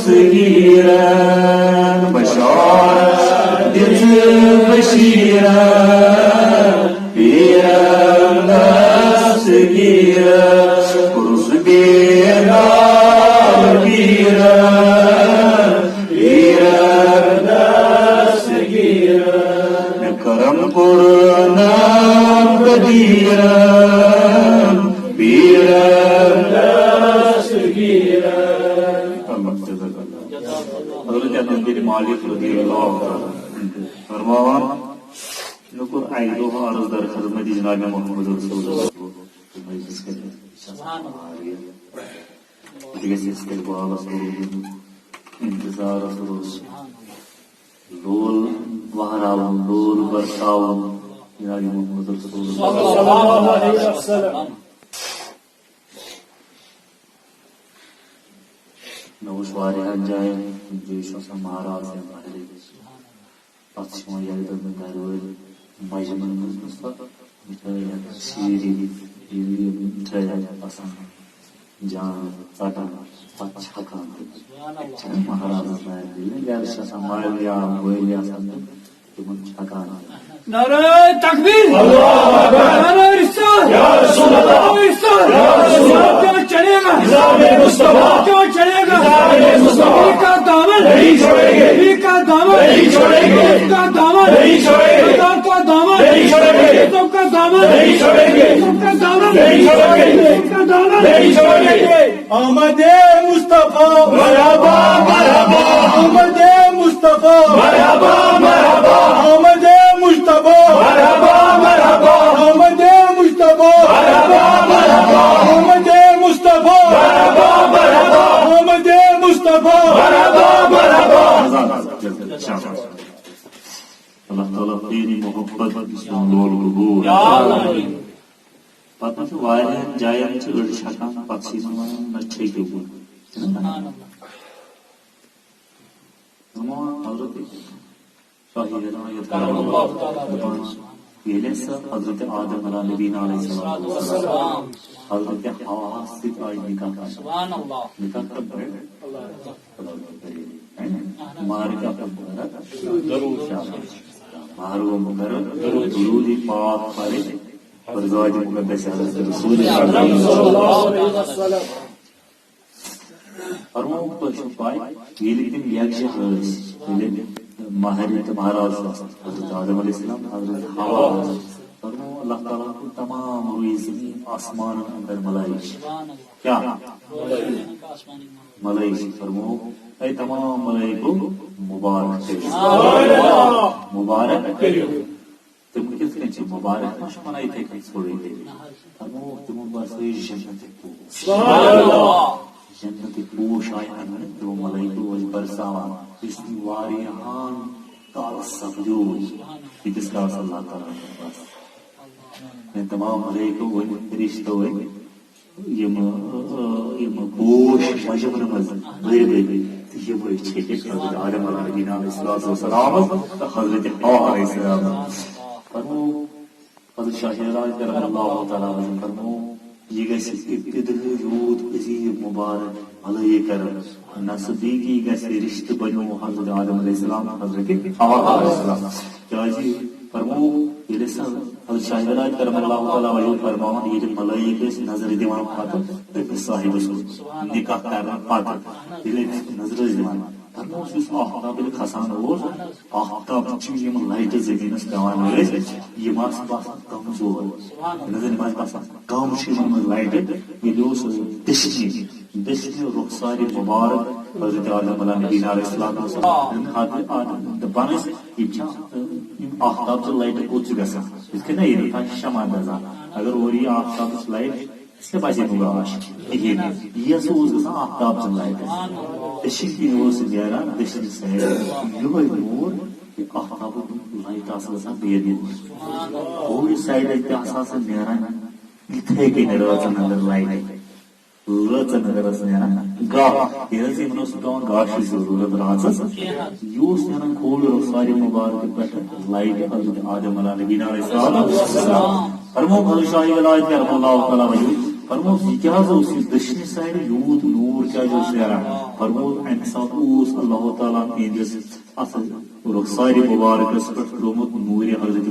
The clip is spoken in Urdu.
صغيرا بشارة بشيرا بيرا صغيرا قرص بيرا بيرا بيرا صغيرا كرم قرنا بديرا بيرا صغيرا. حضرت عبد مالک رضی اللہ عنہ فرماوان نکو ایدو عرض در خدمت جناب محمد رسول اللہ سبحان اللہ استقبال انتظار لول وہراون لول برساون جناب محمد رسول اللہ صلی اللہ علیہ وسلم. نوش واریاں جائیں جیشوں سے مہاراج سے مہرے پتشمہ یادر میں دھروئے مجمن مصطفیٰ شیری مٹھائی پسند جان ساٹھا پچھکان مہاراج میں دلیں گرشہ سمائلیا ہوئلیا سندن تمہیں چھکان. نعرہ تکبیر، نعرہ رسالت، یا رسول اللہ، یا رسول اللہ، کیوں چڑھے گا نظام مصطفیٰ، کیوں چڑھے گا نظام مصطفیٰ کا دامن نہیں چھوڑیں گے، کا دامن نہیں چھوڑیں گے، کا دامن نہیں چھوڑیں گے، کا دامن نہیں چھوڑیں گے، کا دامن نہیں چھوڑیں گے، کا دامن نہیں چھوڑیں گے، کا دامن نہیں چھوڑیں گے. آمد مصطفیٰ مرحبا مرحبا، آمد مصطفیٰ مرحبا مرحبا، آمد مصطفیٰ مرحبا مرحبا، آمد مصطفیٰ مرحبا مرحبا، آمد مصطفیٰ مرحبا مرحبا، آمد مصطفیٰ مرحبا مرحبا. اللہ تعالیٰ تیری محبت اسلام لول قبول پتہ چھ واریاں جایاں چھ أڑ چھکان پتہ چھ نچھے قبول حضرت شاہی ہدایت کرم اللہ یہ حضرت آدم علیہ نبینا علیہ السلام حضرت حوا سے آج نکاح نکاح کب ہے مارکا کب ضرور مارو مقرر درود پاک پڑھے فرزاد مقدس حضرت رسول اللہ صلی اللہ علیہ وسلم فرمو تو شفائی یہ لیکن یکشہ حرس ماہری مہاراج حضرت آدم علیہ السلام حضرت حوا فرمو اللہ تعالیٰ کو تمام روئی زمین آسمان اندر ملائک کیا ملائک فرمو اے تمام ملائکو مبارک مبارک تم کس کن چھ مبارک مش منائی تھے کن سوڑی دے فرمو تم بس جنت پوش جنت پوش آئی انہوں دو ملائکو وج برساوان اس کی واریہان کال سبجوج کس کا صلی اللہ تعالیٰ بس میں تمام ملائکو وج فرشتو ہوئے یم پوش مجبر مزن بھر بھر یہ وہ چھے حضرت آدم علیہ نبینا علیہ السلام حضرت حوا علیہ السلام فرمو حضرت شاہ راج کرم اللہ تعالیٰ عنہ فرمو یہ گیس ابتدائی یود عظیم مبارک علیہ کرم نصدیقی گیس رشت بنو حضرت آدم علیہ السلام حضرت حوا علیہ السلام چاہیے فرمو یہ لسا حضرت شاہ راج کرم اللہ تعالیٰ عنہ فرمو یہ ملائک اس نظر دیوان پاتا صاحب رسول نکاح کرنا پاتا یہ نظر دیوان فرمو اس آفتاب کھسان اوز آفتاب چیز یہ لائٹ زمین اس پیوان ہوئے یہ ماس باسان کمزور نظر نماز باسان کام چیز میں لائٹ یہ لوس دشنی رخسار مبارک حضرت آدم علیہ نبینا علیہ السلام دپانس یہ آفتاب سے لائٹ کو چگسا اس کے نہیں رہتا شمع دزا اگر وہ یہ آفتاب سے لائٹ اس کے پاس یہ گاش یہ سوز گسا آفتاب سے لائٹ دشن کی نور سے دیارا دشن سے یہ نور آفتاب لائٹ آسا گسا بیر نور اور اس سائڈ ایک آسا سے دیارا اتھے کی نرازن اندر لائٹ رچن اگر اس نیرا گاہ یہ سے منوس کون گاشی ضرورت رازس یوس نیرا کھول رخساری مبارک پیٹر لائٹ حضرت آدم علیہ نبینا علیہ السلام فرمو حضرت شاہی ولایت کرم اللہ تعالیٰ وجود فرموس یہ کیا اس دشنی سائڈ یوت نور کیا نیران فرموس امہ سات اللہ تعالیٰ اہندس ات رخسار مبارکس پہ ترومت نور حضرت